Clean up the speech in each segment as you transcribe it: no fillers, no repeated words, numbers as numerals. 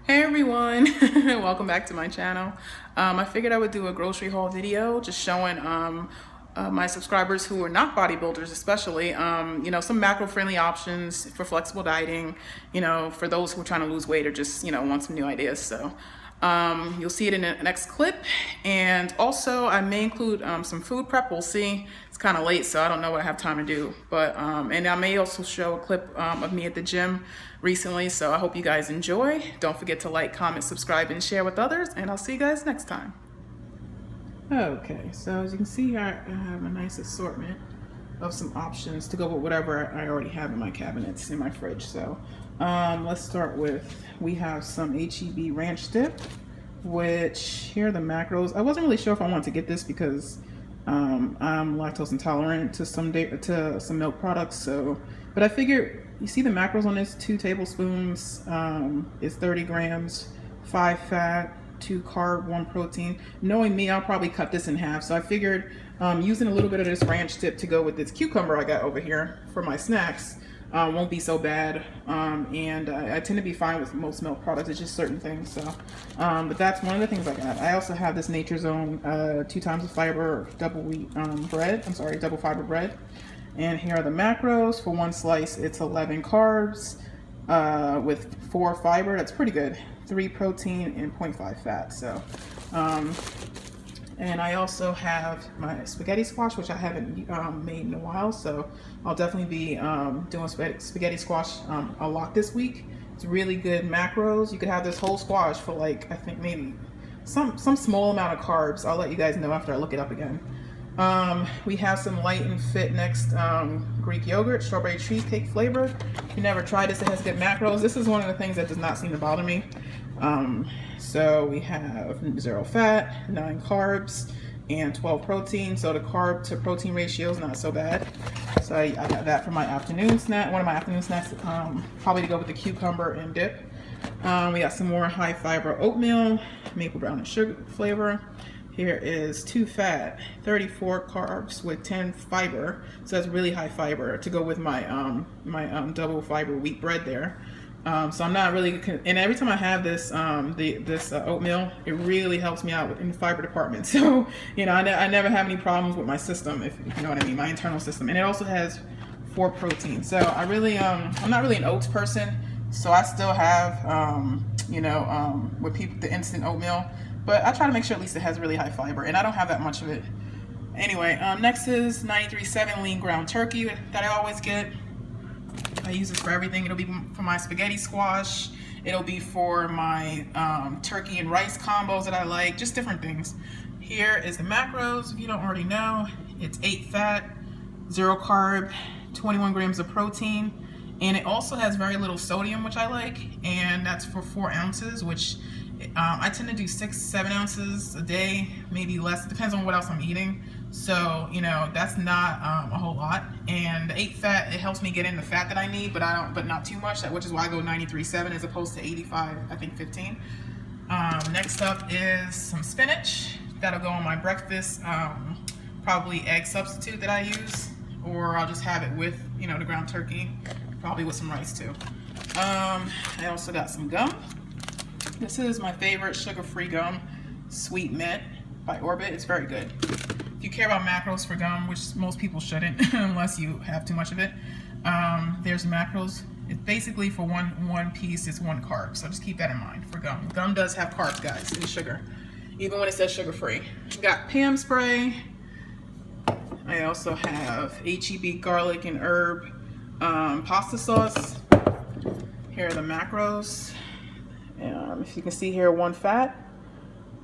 Hey everyone, welcome back to my channel. I figured I would do a grocery haul video just showing my subscribers who are not bodybuilders especially, some macro-friendly options for flexible dieting, for those who are trying to lose weight or just, want some new ideas. So you'll see it in the next clip. And also I may include some food prep. We'll see. It's kind of late, so I don't know what I have time to do. But and I may also show a clip of me at the gym recently. So I hope you guys enjoy. Don't forget to like, comment, subscribe, and share with others. And I'll see you guys next time. Okay, so as you can see here, I have a nice assortment of some options to go with whatever I already have in my cabinets in my fridge. So let's start with, we have some HEB ranch dip, which here are the macros. I wasn't really sure if I wanted to get this because I'm lactose intolerant to some milk products. So, but I figured, you see the macros on this: 2 tablespoons is 30 grams, 5 fat, 2 carb, 1 protein. Knowing me, I'll probably cut this in half. So I figured using a little bit of this ranch dip to go with this cucumber I got over here for my snacks won't be so bad. And I tend to be fine with most milk products. It's just certain things. So, but that's one of the things I got. I also have this Nature's Own 2 times the fiber double wheat bread. I'm sorry, double fiber bread. And here are the macros. For 1 slice, it's 11 carbs with 4 fiber. That's pretty good. 3 protein and 0.5 fat. So, and I also have my spaghetti squash, which I haven't made in a while. So I'll definitely be doing spaghetti squash a lot this week. It's really good macros. You could have this whole squash for like, I think maybe some small amount of carbs. I'll let you guys know after I look it up again. We have some Light and Fit next Greek yogurt, strawberry cheesecake flavor. If you never tried this, it has good macros. This is one of the things that does not seem to bother me. So we have 0 fat, 9 carbs, and 12 protein. So the carb to protein ratio is not so bad. So I got that for my afternoon snack. One of my afternoon snacks, probably to go with the cucumber and dip. We got some more high fiber oatmeal, maple brown and sugar flavor. Here is 2 fat, 34 carbs with 10 fiber. So that's really high fiber to go with my double fiber wheat bread there. So I'm not really, and every time I have this oatmeal, it really helps me out in the fiber department. So, I never have any problems with my system, if you know what I mean, my internal system. And it also has 4 protein. So I really, I'm not really an oats person. So I still have, with people, the instant oatmeal. But I try to make sure at least it has really high fiber, and I don't have that much of it. Anyway, next is 93.7 lean ground turkey that I always get. I use this for everything. It'll be for my spaghetti squash. It'll be for my turkey and rice combos that I like, just different things. Here is the macros, if you don't already know. It's 8 fat, 0 carb, 21 grams of protein, and it also has very little sodium, which I like, and that's for 4 ounces, which I tend to do 6-7 ounces a day, maybe less. It depends on what else I'm eating. So, that's not a whole lot. And the 8 fat, it helps me get in the fat that I need, but not too much, which is why I go 93.7 as opposed to 85, I think 15. Next up is some spinach. That'll go on my breakfast, probably egg substitute that I use, or I'll just have it with, the ground turkey, probably with some rice too. I also got some gum. This is my favorite sugar-free gum, Sweet Mint by Orbit. It's very good. If you care about macros for gum, which most people shouldn't unless you have too much of it, there's macros. It's basically for one piece, it's 1 carb. So just keep that in mind for gum. Gum does have carbs, guys, and sugar, even when it says sugar-free. Got Pam spray. I also have HEB garlic and herb pasta sauce. Here are the macros. If you can see here, 1 fat,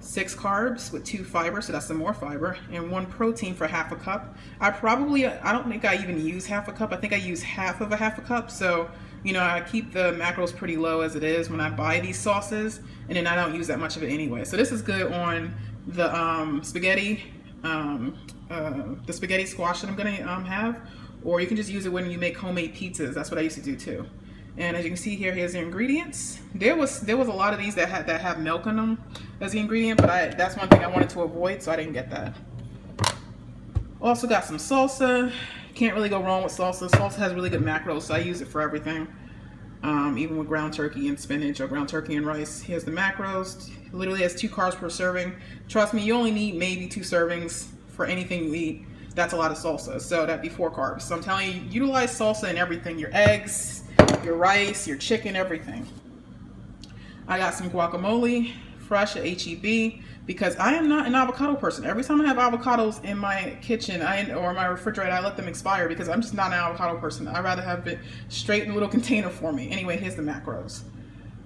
6 carbs with 2 fiber, so that's some more fiber, and 1 protein for half a cup. I don't think I even use half a cup. I think I use half of a half a cup. So, I keep the macros pretty low as it is when I buy these sauces, and then I don't use that much of it anyway. So this is good on the spaghetti squash that I'm gonna have, or you can just use it when you make homemade pizzas. That's what I used to do too. And as you can see here, here's the ingredients. There was a lot of these that have milk in them as the ingredient, but that's one thing I wanted to avoid, so I didn't get that. Also got some salsa. Can't really go wrong with salsa. Salsa has really good macros, so I use it for everything. even with ground turkey and spinach or ground turkey and rice. Here's the macros. It literally has 2 carbs per serving. Trust me, you only need maybe 2 servings for anything you eat. That's a lot of salsa, so that'd be 4 carbs. So I'm telling you, utilize salsa in everything, your eggs, your rice, your chicken, everything. I got some guacamole, fresh at HEB, because I am not an avocado person. Every time I have avocados in my kitchen or my refrigerator, I let them expire because I'm just not an avocado person. I'd rather have it straight in a little container for me. Anyway, here's the macros.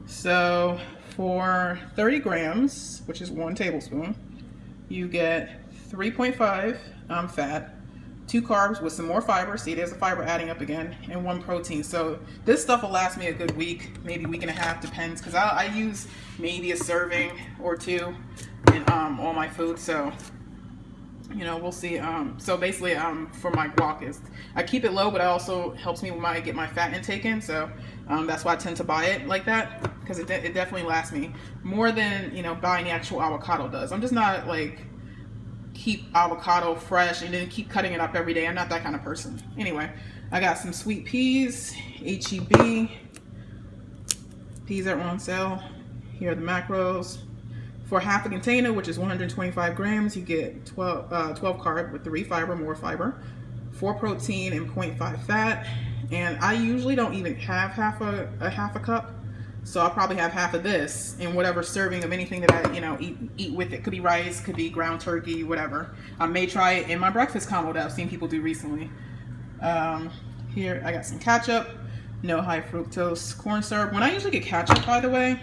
So for 30 grams, which is 1 tablespoon, you get 3.5 fat, 2 carbs with some more fiber. See, there's the fiber adding up again, and 1 protein. So this stuff will last me a good week, maybe week and a half, depends, because I use maybe a serving or 2 in all my food. So you know, we'll see. So basically, for my guac is I keep it low, but it also helps me when I get my fat intake in. So that's why I tend to buy it like that, because it definitely lasts me more than, you know, buying the actual avocado does. I'm just not like keep avocado fresh and then keep cutting it up every day. I'm not that kind of person. Anyway, I got some sweet peas, HEB. Peas are on sale. Here are the macros. For half a container, which is 125 grams, you get 12 carb with 3 fiber, more fiber, 4 protein, and 0.5 fat. And I usually don't even have half a cup, so I'll probably have half of this in whatever serving of anything that I, you know, eat with it. Could be rice, could be ground turkey, whatever. I may try it in my breakfast combo that I've seen people do recently. Here I got some ketchup, no high fructose corn syrup. When I usually get ketchup, by the way,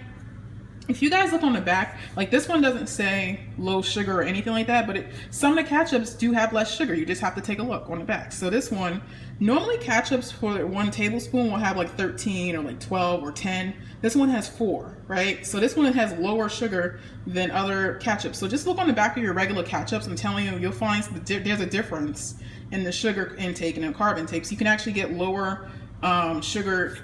if you guys look on the back, like this one doesn't say low sugar or anything like that, but some of the ketchups do have less sugar. You just have to take a look on the back. So this one, normally ketchups for 1 tablespoon will have like 13 or like 12 or 10. This one has 4, right? So this one has lower sugar than other ketchups. So just look on the back of your regular ketchups. I'm telling you, you'll find there's a difference in the sugar intake and the carb intake. So you can actually get lower sugar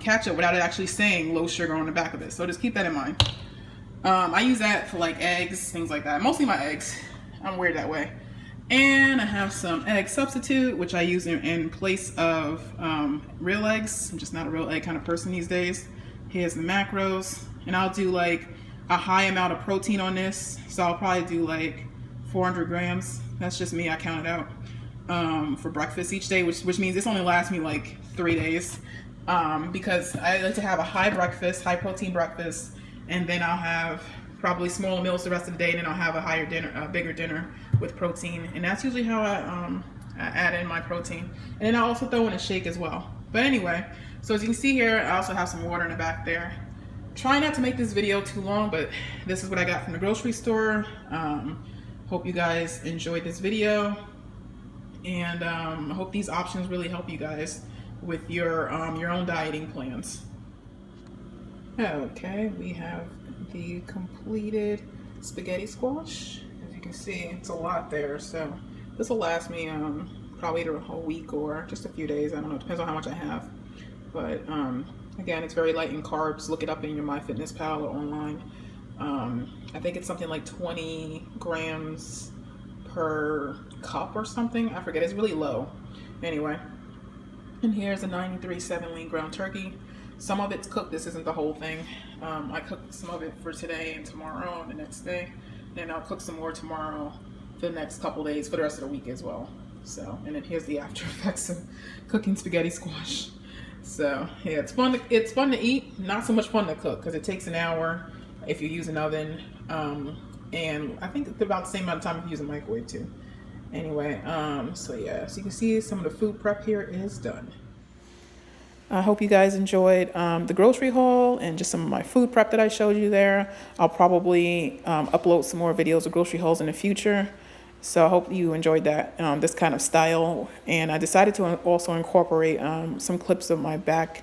ketchup without it actually saying low sugar on the back of it. So just keep that in mind. I use that for like eggs, things like that. Mostly my eggs. I'm weird that way. And I have some egg substitute, which I use in place of real eggs. I'm just not a real egg kind of person these days. Here's the macros. And I'll do like a high amount of protein on this. So I'll probably do like 400 grams. That's just me. I count it out for breakfast each day, which means this only lasts me like 3 days. Because I like to have a high protein breakfast, and then I'll have probably smaller meals the rest of the day, and then I'll have a bigger dinner with protein. And that's usually how I add in my protein. And then I also throw in a shake as well. But anyway, so as you can see here, I also have some water in the back there. Try not to make this video too long, but this is what I got from the grocery store. Hope you guys enjoyed this video, and I hope these options really help you guys with your own dieting plans. Okay, we have the completed spaghetti squash. As you can see, it's a lot there, so this will last me probably either a whole week or just a few days. I don't know, it depends on how much I have. But again, it's very light in carbs. Look it up in your MyFitnessPal or online. I think it's something like 20 grams per cup or something. I forget, it's really low. Anyway. And here's a 93.7 lean ground turkey. Some of it's cooked. This isn't the whole thing. I cooked some of it for today and tomorrow and the next day. Then I'll cook some more tomorrow for the next couple days for the rest of the week as well. So, and then here's the after effects of cooking spaghetti squash. So yeah, it's fun to eat. Not so much fun to cook because it takes an hour if you use an oven. And I think it's about the same amount of time if you use a microwave too. Anyway, so yeah, so you can see some of the food prep here is done. I hope you guys enjoyed the grocery haul and just some of my food prep that I showed you there. I'll probably upload some more videos of grocery hauls in the future. So I hope you enjoyed that, this kind of style. And I decided to also incorporate some clips of my back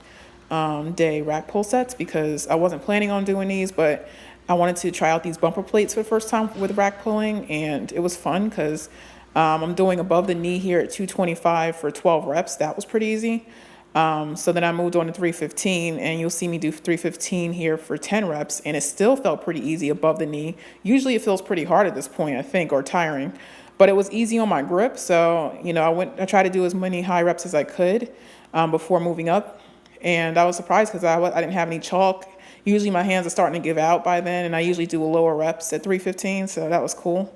day rack pull sets because I wasn't planning on doing these, but I wanted to try out these bumper plates for the first time with rack pulling, and it was fun because I'm doing above the knee here at 225 for 12 reps. That was pretty easy. So then I moved on to 315, and you'll see me do 315 here for 10 reps, and it still felt pretty easy above the knee. Usually it feels pretty hard at this point, I think, or tiring, but it was easy on my grip. So, you know, I tried to do as many high reps as I could before moving up. And I was surprised because I didn't have any chalk. Usually my hands are starting to give out by then, and I usually do a lower reps at 315, so that was cool.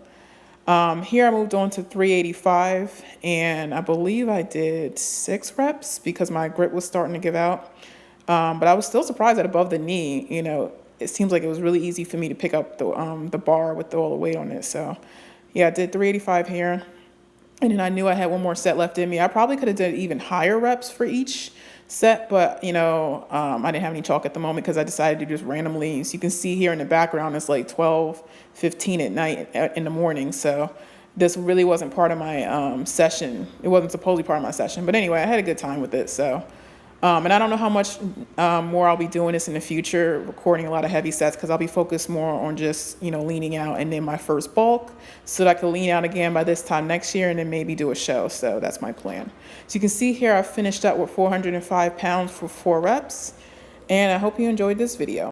Here I moved on to 385, and I believe I did 6 reps because my grip was starting to give out. But I was still surprised that above the knee, you know, it seems like it was really easy for me to pick up the bar with all the weight on it. So yeah, I did 385 here. And then I knew I had one more set left in me. I probably could have done even higher reps for each set, but you know, I didn't have any chalk at the moment because I decided to just randomly. So you can see here in the background, it's like 12:15 at night in the morning. So this really wasn't part of my session. It wasn't supposedly part of my session, but anyway, I had a good time with it. So, and I don't know how much more I'll be doing this in the future, recording a lot of heavy sets, because I'll be focused more on just, you know, leaning out and then my first bulk so that I can lean out again by this time next year and then maybe do a show. So that's my plan. So you can see here I finished up with 405 pounds for 4 reps, and I hope you enjoyed this video.